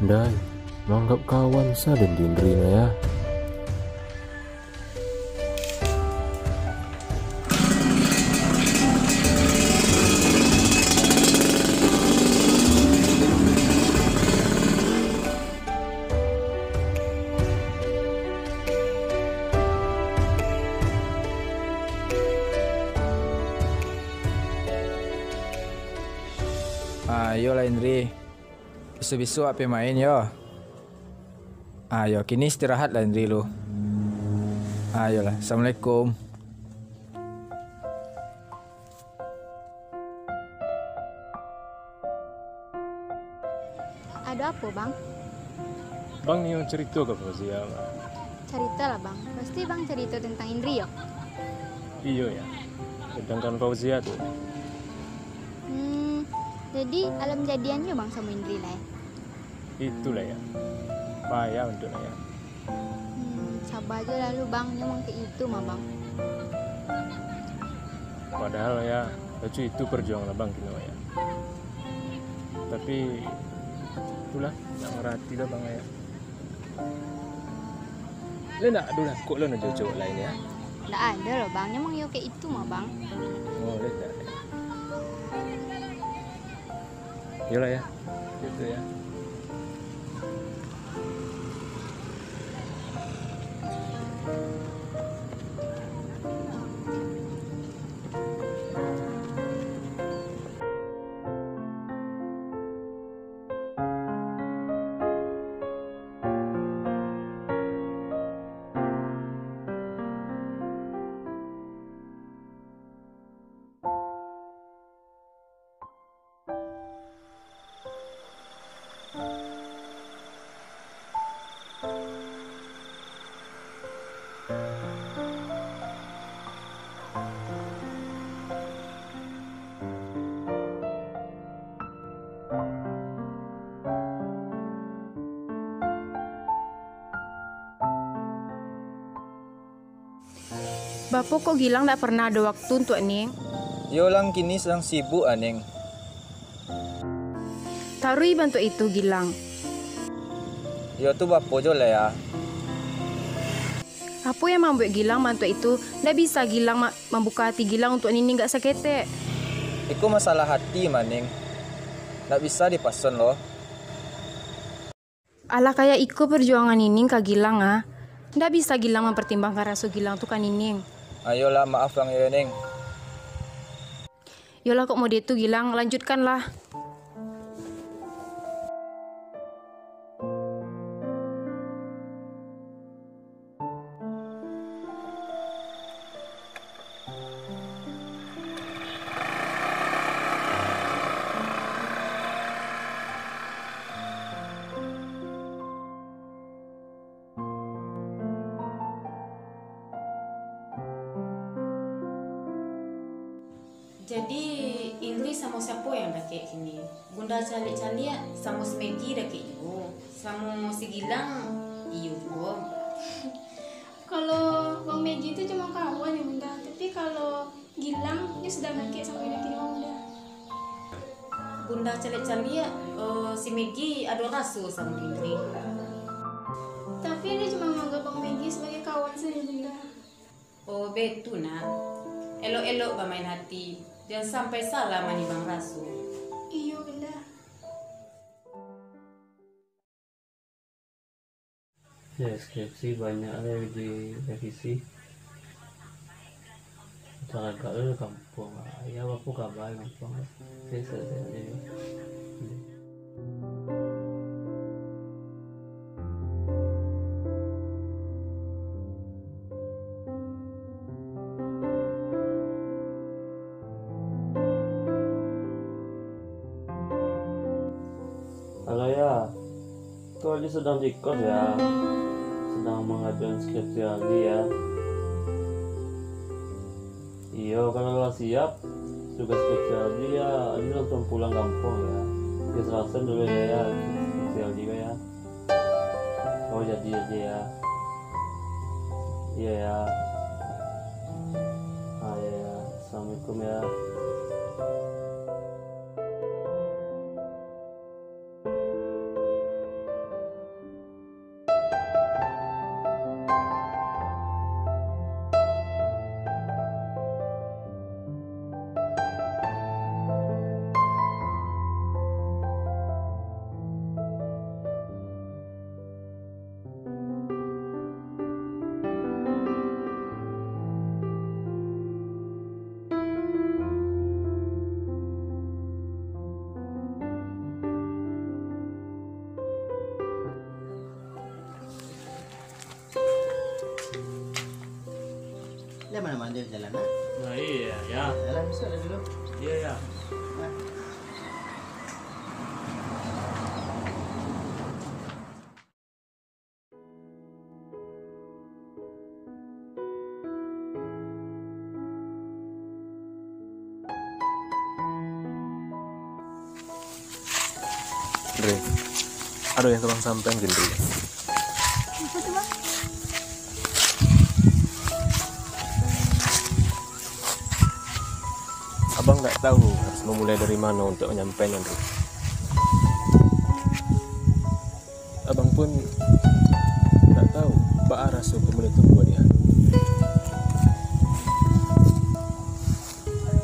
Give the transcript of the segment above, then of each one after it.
Dai, menganggap kawan saden dindrina ya. Ayo lah Indri, bisu-bisu apa main yo. Ayo kini istirahat lah Indri lu. Ayolah, assalamualaikum. Ada apa bang? Bang nih yang cerita ke Fauzia. Cerita lah bang. Pasti bang cerita tentang Indri ya? Iya ya, tentang kan Fauzia tuh. Jadi alam jadiannya bang sama Indri lah ya? Itulah ya, payah untuk ya. Sabar aja lalu bang, nyomong ke itu mah bang. Padahal ya, baju itu perjuangan bang gitu ya. Tapi itulah, nak ngerti lah bang ya. Lu nak dulu lah, kok lu nak cowok lain ya? Nggak ada loh bang, nyomong yo ke itu mah bang. Oh, lihat tak? Yalah ya, gitu ya. Bapak kok Gilang tak pernah ada waktu untuk Neng? Yo lang kini sedang sibuk aneng. Tarui bantu itu Gilang. Yo tuh bapo jo lah ya. Apa yang membuat Gilang bantu itu? Ndak bisa Gilang membuka hati Gilang untuk Nini nggak sakete. Iku masalah hati maning. Nggak bisa dipason loh. Alah kayak iko perjuangan Nining ke Gilang ah. Ndak bisa Gilang mempertimbangkan rasa Gilang tuh kan Nining. Ayolah maaf bang ya neng. Yolah kok mau dia tuh Gilang, lanjutkanlah. Jadi Indri sama siapa yang dah kayak gini? Bunda calik-calik sama si Maggie dah kayak juga. Sama si Gilang iyo juga. Kalau Bang Megi itu cuma kawan ya bunda, tapi kalau Gilang dia sudah nakik sampai laki lima bunda. Bunda calik-calik si Maggie ada rasa sama Indri. Tapi dia cuma menganggap Bang Megi sebagai kawan saja bunda. Oh betul nak. Elok-elok bermain hati. Jangan sampai salah mani bang rasu. Iya bunda. Ya skripsi banyak ada di revisi. Cara kalau kampung, ya apa kabar kampung? Saya aja. Halo ya, itu lagi sedang di kos ya, sedang mengajukan skripsi lagi ya. Iya, kalau udah siap tugas skripsi lagi ya, ini langsung pulang kampung ya. Diserasan dulu ya, skripsi lagi ya. Oh jadi aja ya. Iya ya. Ah ya, assalamualaikum ya. di jalan, ah. Nah iya ya. Jalan bisa ada dulu. Iya ya. Nah. Dre, ada yang kurang sampean gitu. Apa tuh bang? Abang nggak tahu harus memulai dari mana untuk menyampaikan, Dre. Abang pun nggak tahu apa arah suku mulai tumbuh dia.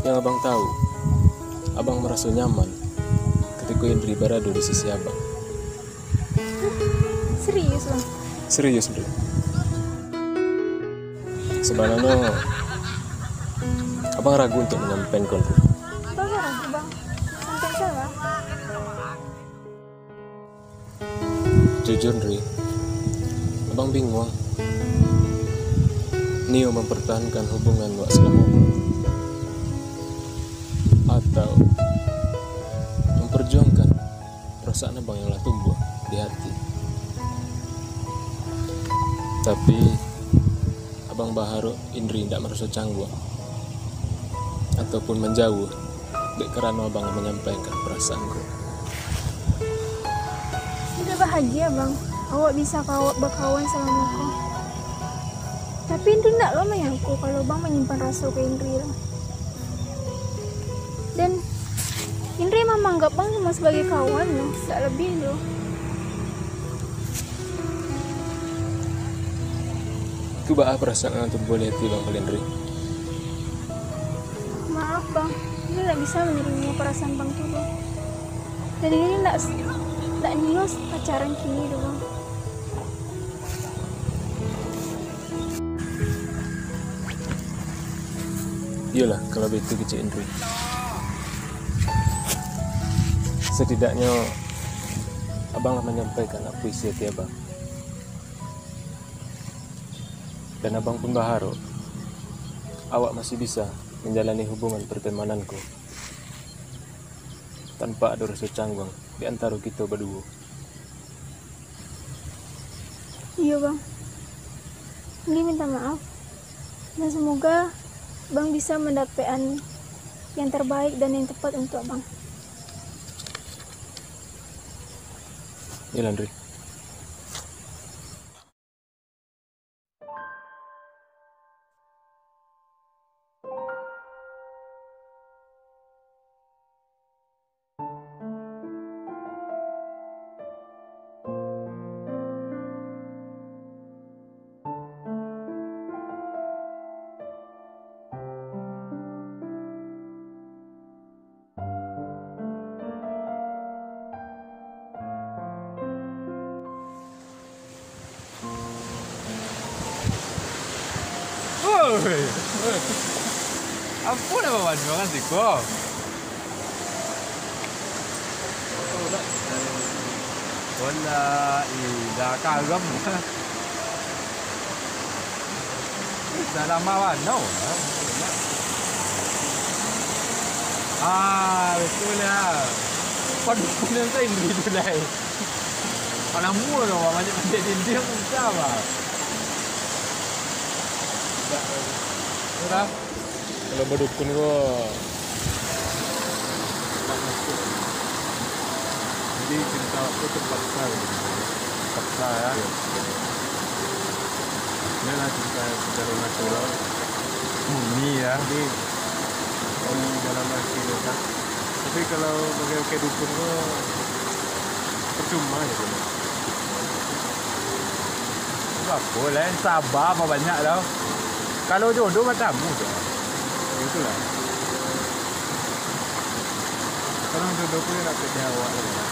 Yang abang tahu, abang merasa nyaman ketika Indri berada di sisi abang. Serius bang? Serius, Dre. Sebenarnya abang ragu untuk menyampaikan, Dre. Bang ragu bang? Sampai salah? Jujur, Dre, abang bingung. Nio mempertahankan hubungan wak selama atau memperjuangkan perasaan abang yang telah tumbuh di hati. Tapi abang berharap Indri tidak merasa canggung ataupun menjauh karena abang menyampaikan perasaanku. Udah bahagia bang, awak bisa berkawan sama aku. Tapi Indri tidak lama ya aku kalau bang menyimpan rasa ke Indri lah. Dan Indri emang menganggap bang cuma sebagai kawan loh, tidak lebih loh. Itu bah perasaan untuk boleh hati bang kalian, Indri. Maaf bang, Indri tidak bisa menerima perasaan bang tuh bang. Dan Indri tidak nios pacaran kini tuh bang. Iyalah kalau begitu kecil Indri. Setidaknya abang menyampaikan apresiasi abang. Dan abang pun berharap awak masih bisa menjalani hubungan pertemananku tanpa ada rasa canggung di antara kita berdua. Iya bang, Indri minta maaf. Dan semoga bang bisa mendapatkan yang terbaik dan yang tepat untuk abang. Iya, Indri. Ampun apa bantuan sih kok? Wala, dah kagam. Dah lama warna. Betul ya. Padukunan saya Indri tu dah. Anak mula tu macam dia apa? Sudah. Kalau berdukun gua Jadi cerita aku terpaksa ya. Ini lah cerita secara natural. Murni ya. Jadi dalam arti dekat. Tapi kalau pakai dukun itu percuma je. Enggak boleh sabar apa banyak tau. Kalau jodoh macam tu. Itulah. Sekarang jodoh pun nak dapat awak lah.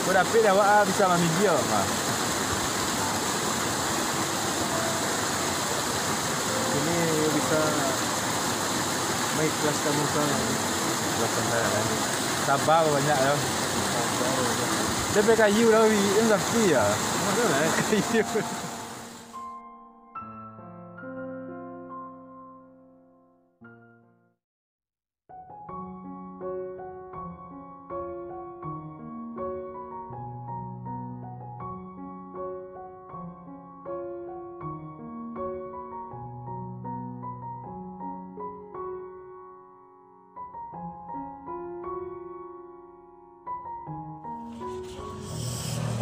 Kau dapat awak bisa mami dia mah. Ini bisa ikhlas kamu sana. Ikhlaskan saya kan. Sabar banyak tau. Dia pakai kayu tau, ini sapi ya. Mana lah kayu.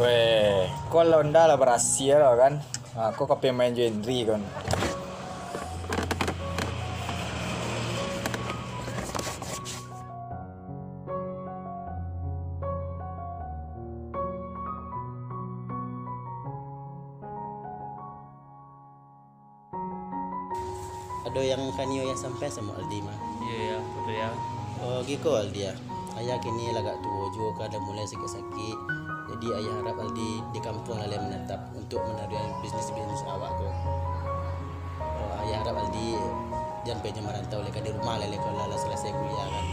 Weh, kau londa lah berhasil lah kan. Aku kau pemain genre kan. Ada yang kanio yang sampai sama Aldi mah. Iya ya, betul ya. Oh, giko Aldi ya. Ayah kini lagak tua juga, ada mulai sakit-sakit. Jadi ayah harap Aldi di kampung lah yang menetap untuk meneruskan bisnis awak ko. Oh, ayah harap Aldi jangan pergi merantau lekat di rumah lele kalau lah selesai kuliah kan.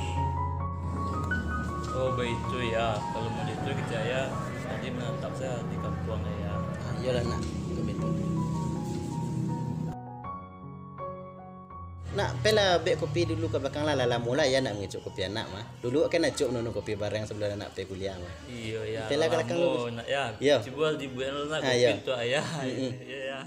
Oh begitu ya. Kalau mau itu kita ya nanti menetap saya di kampung ya. Iyalah nak, itu betul. Nak pela bek kopi dulu ke belakang lah mula ya nak ngecuk kopi anak mah. Dulu kan ngecuk nono kopi bareng sebelum anak pergi kuliah mah. Iya ya. Pela ke belakang lu. Nak ya. Iya. Coba dibuat nak kopi Iya. itu ayah. Iya ya.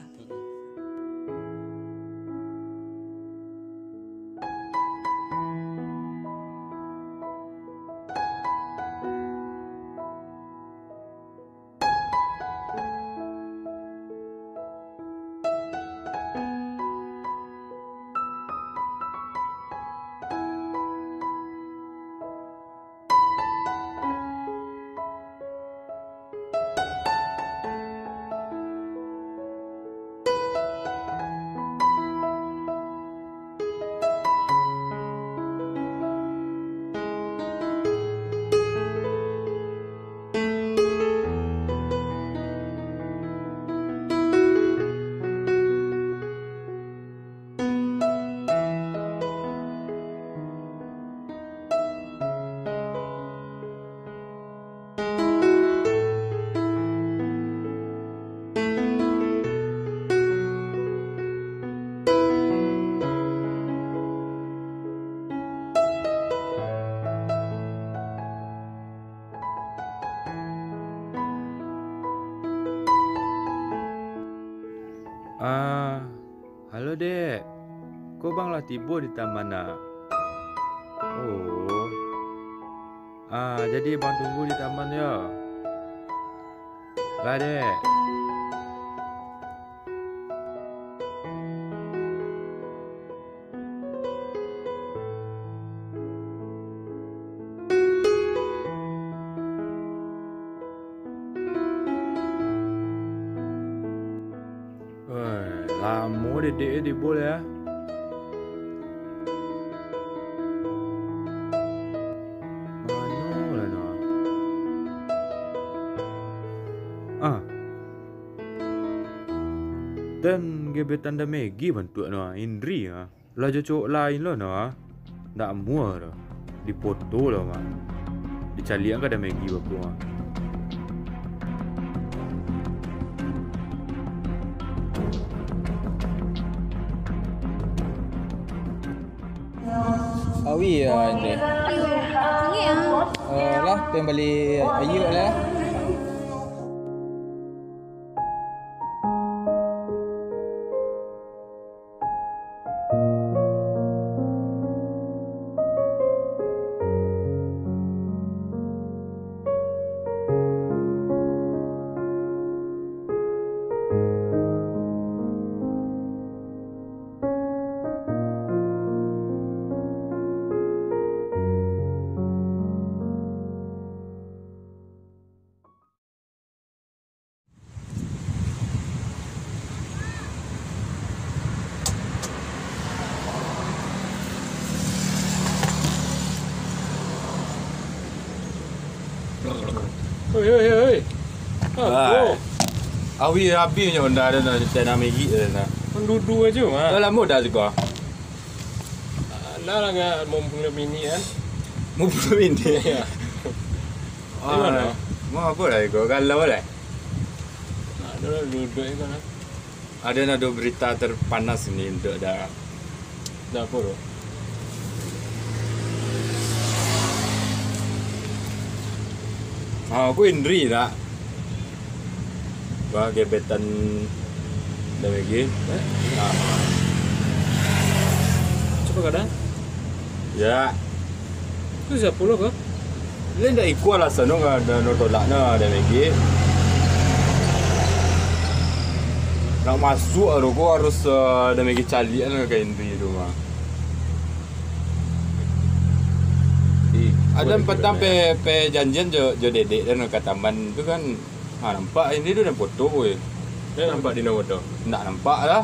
Halo dek, kau bang lah tiba di taman nak? Oh, jadi bang tunggu di taman ya. Lah dek. Lama dedek di boleh ya. Mana lah nak? Dan gebetan dah Maggie bantu nak Indri ah. Lah cocok lain lah nak. Tak muah dah. Dipoto lah mak. Dicalian ke ada Maggie bapu ah. Awi ya ini. Sangat ah. Lah, pengen balik ayu lah. Hei. Awi habisnya onda ada nak cakap Maggie dah nak. Mendudu aja mah. Dah lama dah juga. Nah lah nggak mau punya mini kan? Mau belum ini. Iya. Gimana? Mau apa lah kau? Galau lah. Ada lah duduk itu kan? Ada nado berita terpanas ni untuk dah. Dah apa tu? Aku Indri tak. Wah gebetan dah lagi. Coba kadang? Ya. Tu siapa lo kah? Lain dah ikut alasan no ada no tolak na dah lagi. Nak masuk kau harus ada megi calian ke Henry tu mah. Ada petang pe janjian jo dedek dan kat taman tu kan. Nampak Henry tu dah foto weh. Nampak di foto. Nak nampak lah.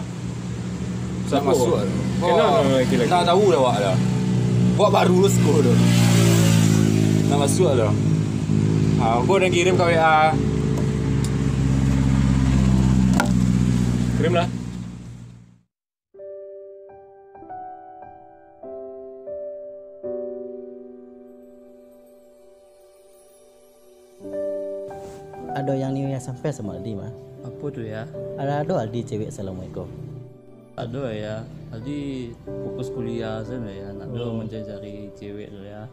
Nak masuk. Kenapa lagi? Tak tahu dah awak dah. Buat baru lu skor tu. Nak masuk dah. Gua dah kirim ke WA. Kirim lah. Ada yang ni yang sampai sama Aldi mah. Apa tu ya? Ada Aldi cewek assalamualaikum. Ada ya. Tadi fokus kuliah sana ya. Nak mencari cewek tu ya.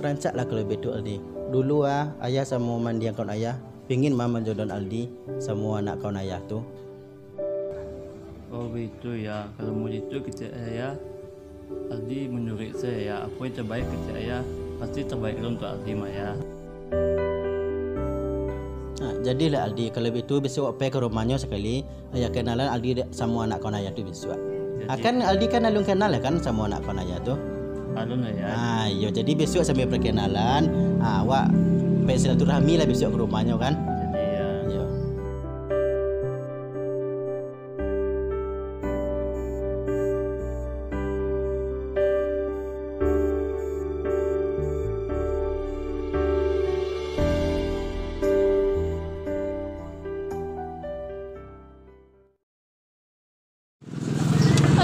Rancaklah kalau betul Aldi. Dulu ayah sama mandi kawan ayah pingin mama jodoh Aldi semua anak kawan ayah tu. Oh begitu ya. Kalau mau itu kita ya. Aldi menurut saya ya. Apa yang terbaik kita ya. Pasti terbaik untuk Aldi mah ya. Jadilah Aldi kalau begitu besok pergi ke rumahnya sekali ayah kenalan Aldi sama anak kawan ayah tu besok. Akan Aldi kan alun kenal kan sama anak kawan ayah tu. Alun ya. Yo jadi besok sambil perkenalan, awak pergi silaturahmi lah besok ke rumahnya kan. Jadi ya. Yo.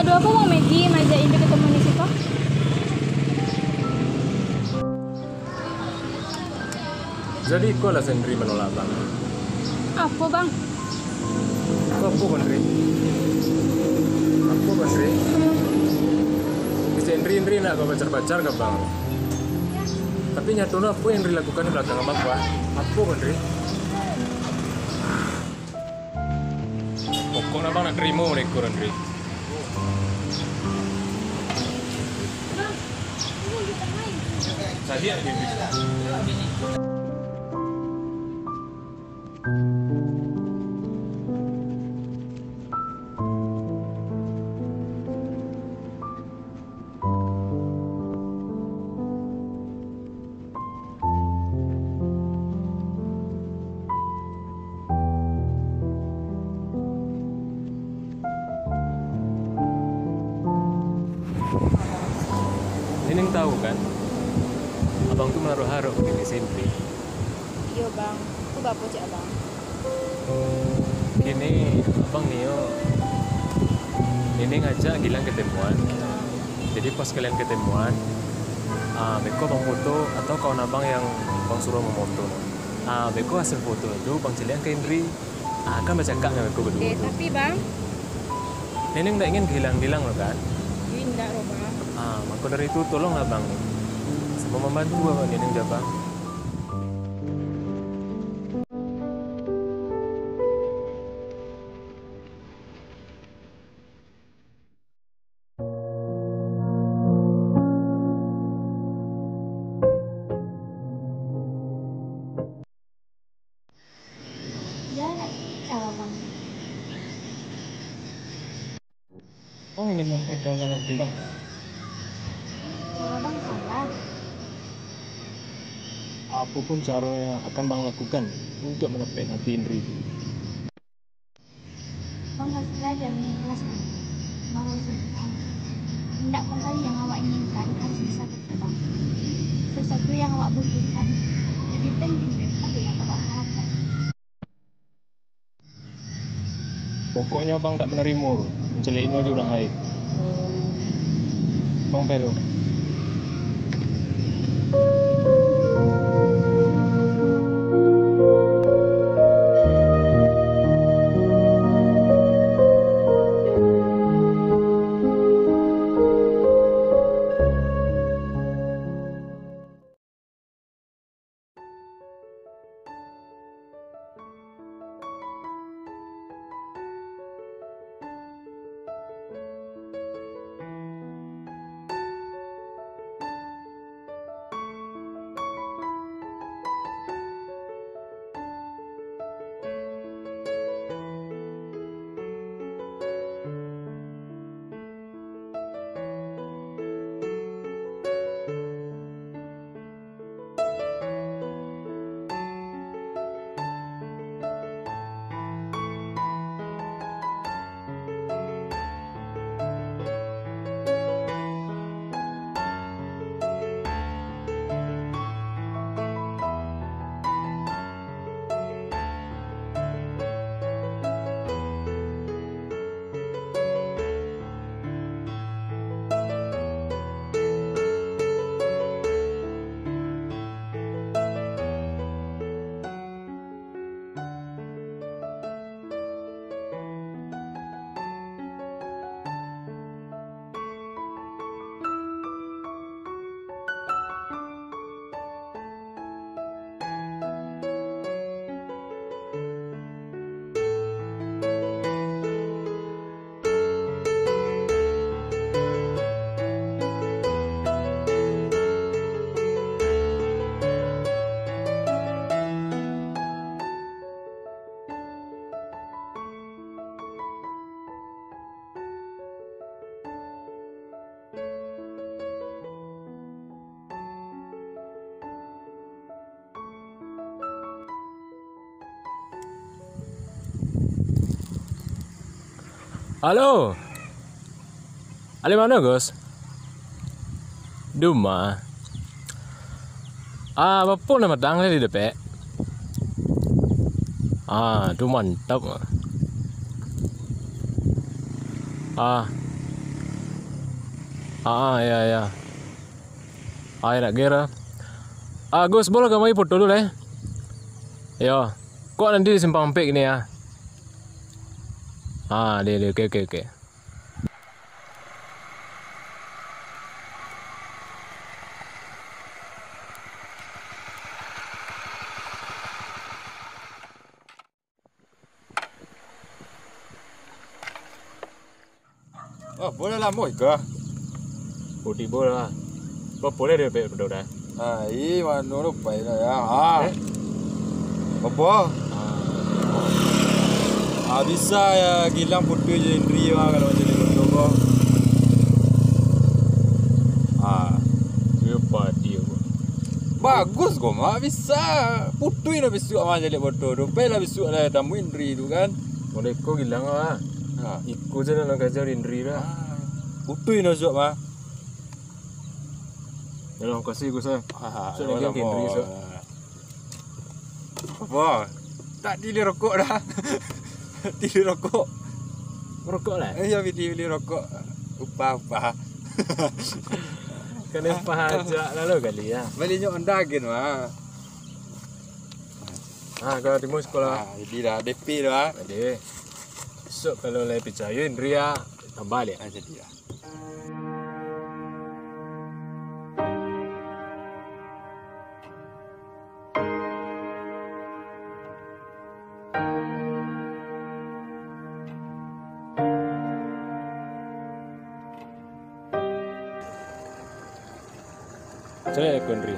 Aduh, aku mau Maggie ngajak Indri ketemu di situ. Jadi kau lah Henry menolak bang. Apa bang? Kau apa Henry? Apa Henry? Bisa Henry nak kau pacar ke bang? Tapi nyatanya apa yang Henry lakukan di belakang abang gua? Apa Henry? Pokoknya abang nak terima mereka Henry. Tadi ada di Nining tahu kan? Abang tuh menaruh harap di Henry. Iya bang, aku gak pojok bang. Kini abang Nio Nining ngajak Gilang ketemuan. Jadi pas kalian ketemuan, Beko bang foto atau kawan abang yang bang suruh memoto. Beko hasil foto itu bang celian ke Henry. Kan bercakap dengan Beko berdua. Tapi bang, Nining tak ingin Gilang loh kan? Winda loh bang. Maka dari itu tolonglah bang nih. Sama membantu abang Nining dah bang. Oh ingin memperdalam bang. Bang salah. Apapun cara yang akan bang lakukan untuk menepek hati Indri. Bang harus belajar mengikhlas bang. Bang harus bertahan. Tidak pun kali yang awak inginkan harus bisa berkembang. Sesuatu yang awak butuhkan lebih penting daripada yang awak harapkan. Pokoknya bang tak menerima mencelikin wajah orang lain. Bang Pero. Halo. Ali mana, Gus? Duma. Bapak nama tang di depan. Tu mantap. Ya. Nak kira. Gus, boleh kamu foto dulu Yo. Kok nanti di simpang pek ini ya? Dia, oke. Oh, boleh lah mau ke? Putih boleh lah. Boleh dia pek udah. Mana lupa ya. Apa? Bisa ya Gilang foto je Indri kalau macam ni foto kau. Lupa dia. Bagus kau mah bisa. Foto ini besok mah jadi foto. Dompet lah besok lah tamu Indri tu kan. Boleh kau Gilang lah. Ikut je nak kerja Indri lah. Foto ini besok mah. Terima kasih Gus. So ni game Indri so. Apa? Tak dili rokok dah. Dili rokok. Rokok lah. Ya beli rokok. Upah. Kenapa aja lalu kali ya. Belinya ondagin mah. Kalau timu sekolah. Jadi dah DP dah. Jadi. So kalau lagi percaya Indri ya tambah dia. Jadi dah. Saya ikut Indri.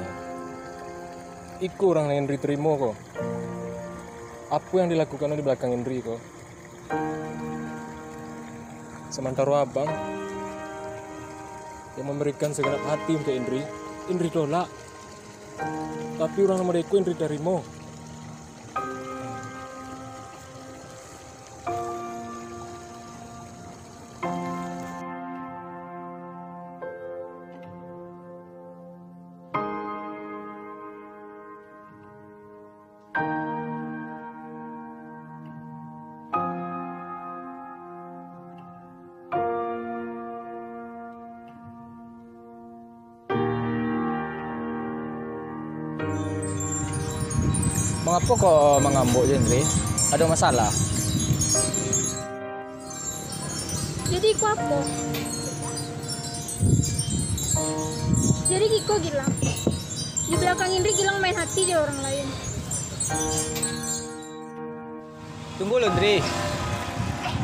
Ikut orang yang Indri terima kok. Apa yang dilakukan di belakang Indri kok? Sementara abang yang memberikan segenap hati untuk Indri tolak. Tapi orang mereka Indri terima. Mengapa kau mengambuk je, Indri? Ada masalah? Jadi ku apa? Jadi Kiko Gilang. Di belakang Indri Gilang main hati dia orang lain. Tunggu lo, Indri.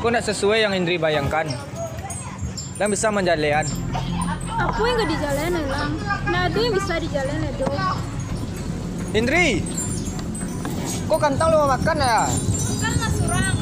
Kau nak sesuai yang Indri bayangkan. Dan bisa menjalin. Apa yang gak dijalanin Lang? Nah ada yang bisa dijalanin dong. Indri! Kau kantang lu mau makan ya? Bukan mas surang.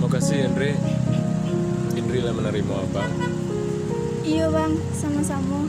Makasih Indri lah menerima abang. Iya bang, sama-sama.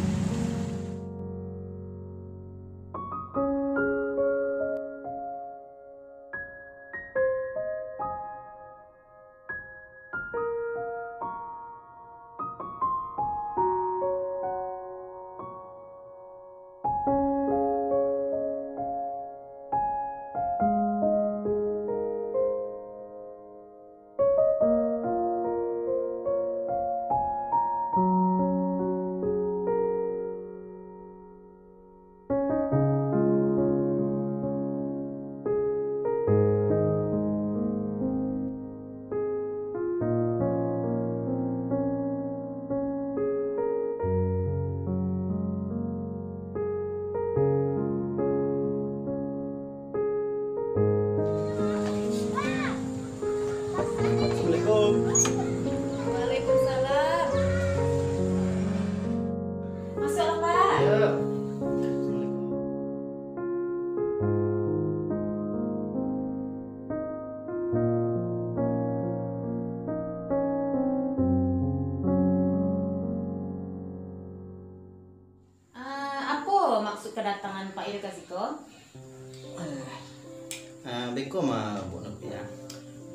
beko mah Bu Nopi ya.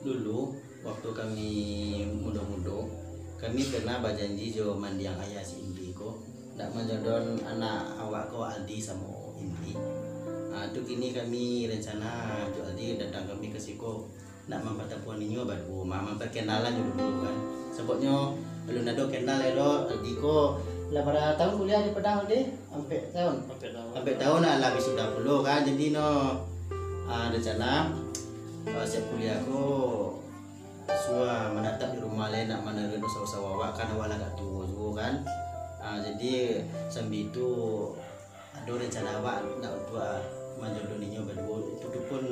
Dulu waktu kami muda-muda, kami pernah berjanji jo mandiang ayah si Indri ko ndak menjodoh anak awak ko Aldi sama Indri. Tu kini kami rencana jo Aldi datang kami ke siko nak mempertemuan ninyo baru memperkenalan dulu kan. Sebabnya belum ada kenal ya Aldi ko lah berapa tahun kuliah di Padang deh? Sampai tahun lah habis sudah puluh kan. Jadi rencana siap kuliah ko sua menetap di rumah lain nak menerima usaha awak kan awak agak tua juga kan. Jadi sambil itu ada rencana awak nak buat menjodoh ninyo berdua. Itu pun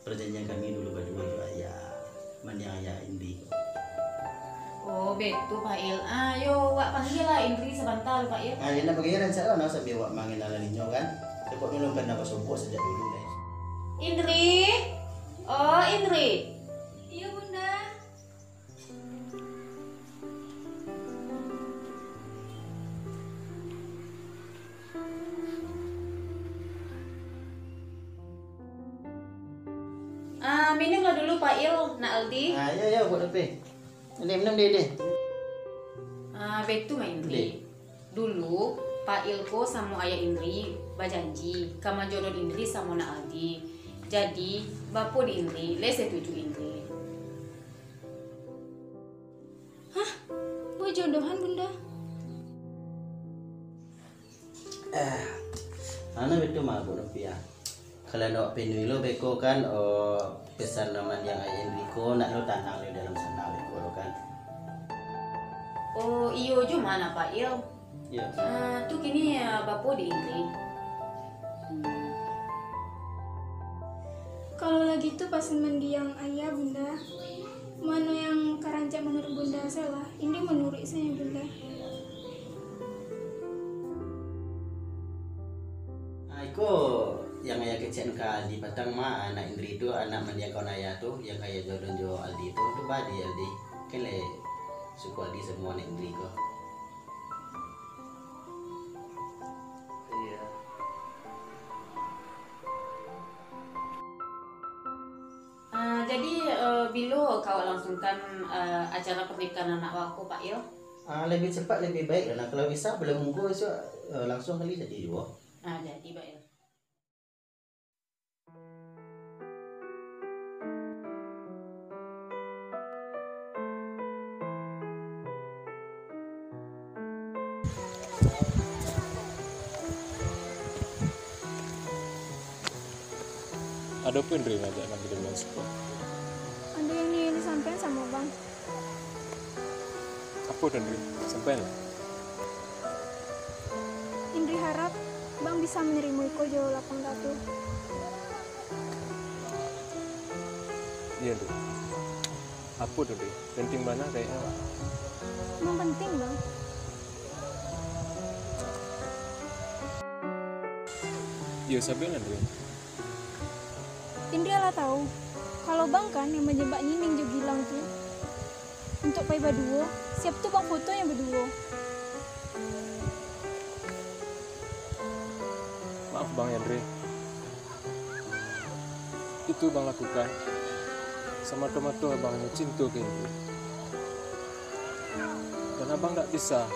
perjanjian kami dulu berdua juga ya mandiang ayah Indri. Oh, betul Pak Il. Ayo, wak panggil lah Indri sebentar Pak Il. Ya nak bagi rencana nak sambil awak mengenal ninyo kan. Sebab belum pernah bersumpah sejak dulu deh. Indri? Oh, Indri. Iya bunda. Minumlah dulu Pak Il, nak Aldi. Ya buat apa? Minum deh. Betul Mak Indri. Dulu Pak Ilko sama ayah Indri berjanji kamu jodoh Indri sama nak Aldi. Jadi bapak di Indri, le setuju Indri. Mau jodohan bunda? Ana betul mah Bu Nopi ya. Kalau nak penuhi lo beko kan pesan nama yang ayah Enrico nak lo tanang lo dalam sana beko lo kan. Oh iyo jo mana Pak Il? Iya. Tu kini bapak di Indri. Kalau lagi tuh pas mendiang ayah bunda, mana yang karancak menurut bunda salah, ini menurut saya bunda. Iko yang ayah kecil ka di Batang mah anak Indri itu anak mendiang kawan ayah tuh yang ayah jodoh jo Aldi itu badi Aldi kan le suku Aldi semua anak Indri ko. Iya. Jadi bila kau langsungkan acara pernikahan anak aku Pak Il? Lebih cepat lebih baik dan kalau bisa belum nunggu langsung kali jadi dua. Jadi Pak Il. Ada pun Indri ngajak nanti dengan sekolah. Ada yang ingin disampaikan sama bang. Apa tuh Indri? Sampai lah. Indri harap bang bisa menerima Iko jauh lapang datu. Iya Indri. Apa tuh Indri? Penting mana kayaknya? Emang penting bang. Iya sampai lah Indri. Indri lah tahu kalau bang kan yang menjebak Nining juga bilang tuh untuk pai berdua siap tuh bang foto yang berdua. Maaf Bang Indri. Itu Bang lakukan semata-mata Abang yang cinta ke Indri. Dan Abang tak bisa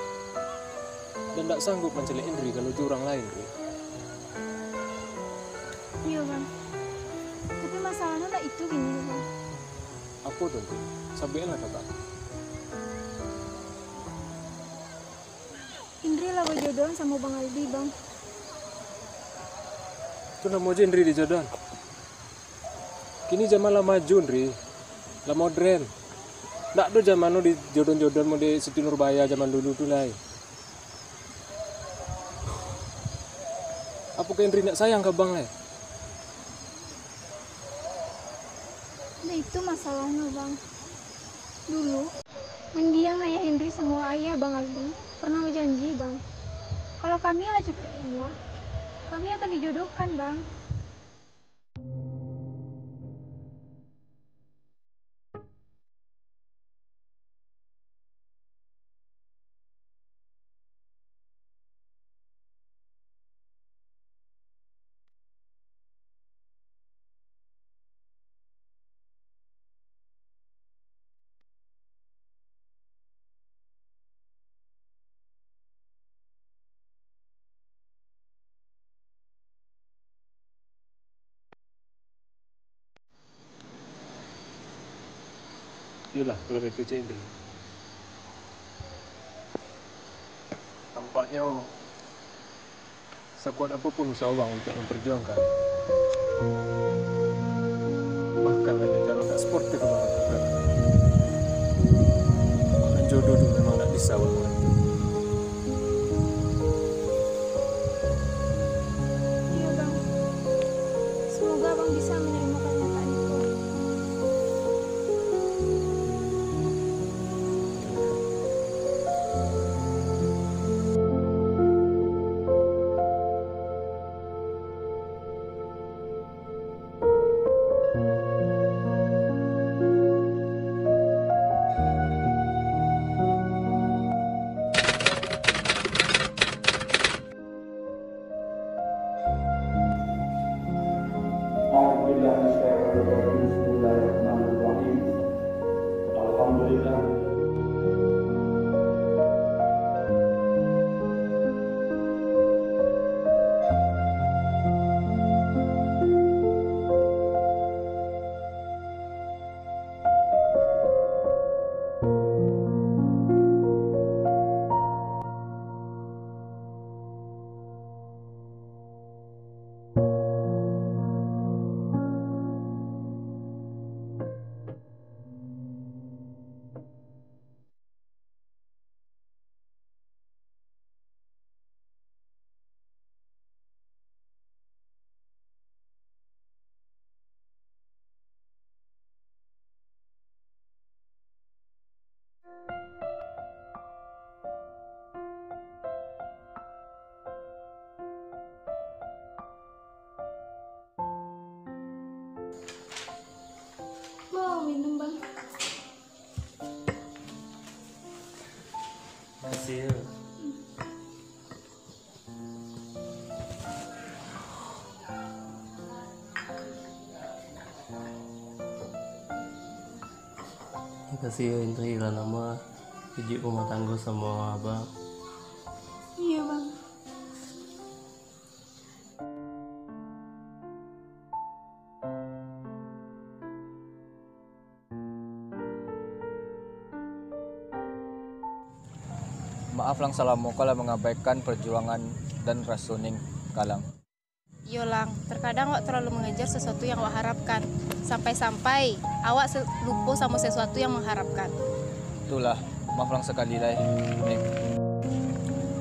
dan tak sanggup mencelik Indri kalau itu orang lain Indri. Iya bang. Tapi masalahnya lah itu gini bang. Apa tuh Indri? Sampaikan lah kata. Indri lah berjodohan sama bang Aldi bang. Itu nama aja Indri dijodohan. Kini zaman lah maju Indri. Lah modern. Tak ada zaman di jodoh-jodoh mau di Siti Nurbaya zaman dulu tuh lah. Apakah Indri nak sayang ke Bang lah? Nah itu masalahnya bang. Dulu mendiang ayah Indri semua ayah bang Aldi pernah berjanji bang. Kalau kami lah cepet semua, kami akan dijodohkan bang. Itulah kalau itu Cik Indri. Tampaknya sekuat apapun usaha Bang untuk memperjuangkan. Bahkan ada cara tak sportif Bang lakukan. Dan jodoh itu memang tak bisa Bang mengatur. Iya bang, semoga bang bisa menerima kenyataan itu. Mau minum bang? Masih. Kasih Indri lah nama jadi rumah tangga sama abang. Iya bang. Maaf lang salamu kalau mengabaikan perjuangan dan rasuning kalang. Yo Lang, terkadang awak terlalu mengejar sesuatu yang awak harapkan. Sampai-sampai awak lupa sama sesuatu yang mengharapkan. Itulah, maaf lang sekali lah. Ning.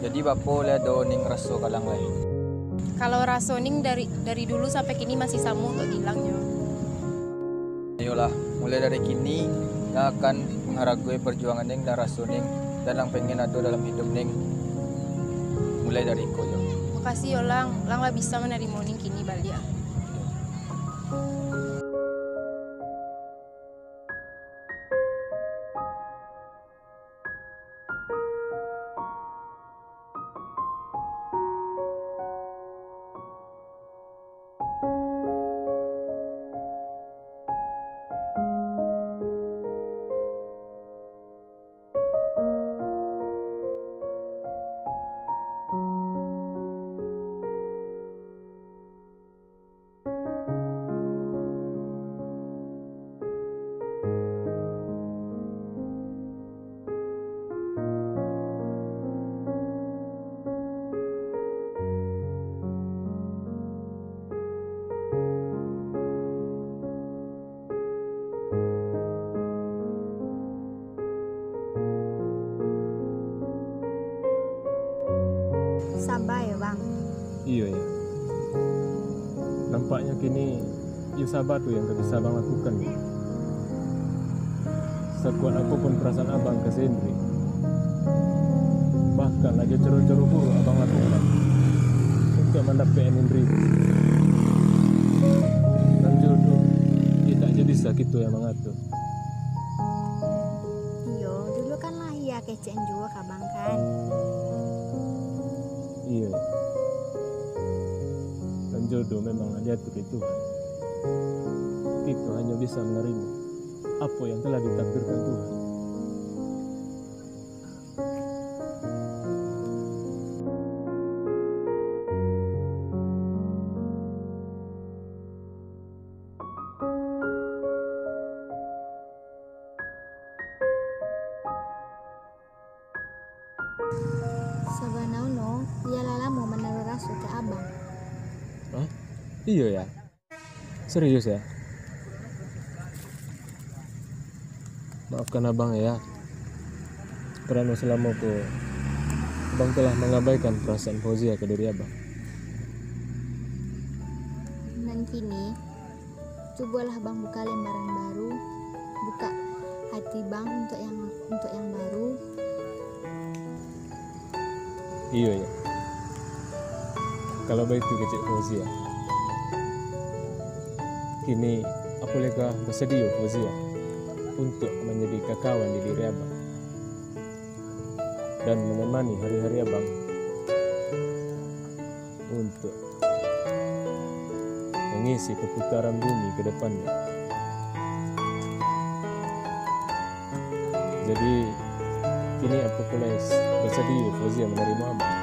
Jadi bapo lihat do ning raso kalang lah. Kalau rasoning dari dulu sampai kini masih sama untuk hilangnya. Ayolah, mulai dari kini yang akan menghargai perjuangan ning dan rasuning dan yang pengen ada dalam hidup ning. Mulai dari ko yo. Makasih yo Lang, Lang lah bisa menerima ning kini balik. Sabar ya bang. Iya ya. Nampaknya kini ya sabar tuh yang tak bisa abang lakukan. Ya. Sekuat apapun perasaan abang ke si Indri, bahkan aja coro-coro buruk abang lakukan untuk mendapatkan Indri. Dan jodoh kita aja bisa gitu yang mengatur. Iyo, dulu kan lah iya kecen juga kak bang kan. Iya. Dan jodoh memang diatur itu Tuhan. Kita hanya bisa menerima apa yang telah ditakdirkan Tuhan. Sebenarnya dia lala mau menaruh rasu ke abang. Hah? Iya ya? Serius ya? Maafkan abang ya. Karena selama abang telah mengabaikan perasaan Fauzia ke diri abang. Dan kini, cobalah bang buka lembaran baru, buka hati bang untuk yang baru. Iya ya. Kalau begitu kecil Fauzia. Kini aku lega bersedia Fauzia untuk menjadi kawan di diri abang dan menemani hari-hari abang untuk mengisi perputaran bumi ke depannya. Jadi kini aku boleh bersedia Fauzia menerima abang.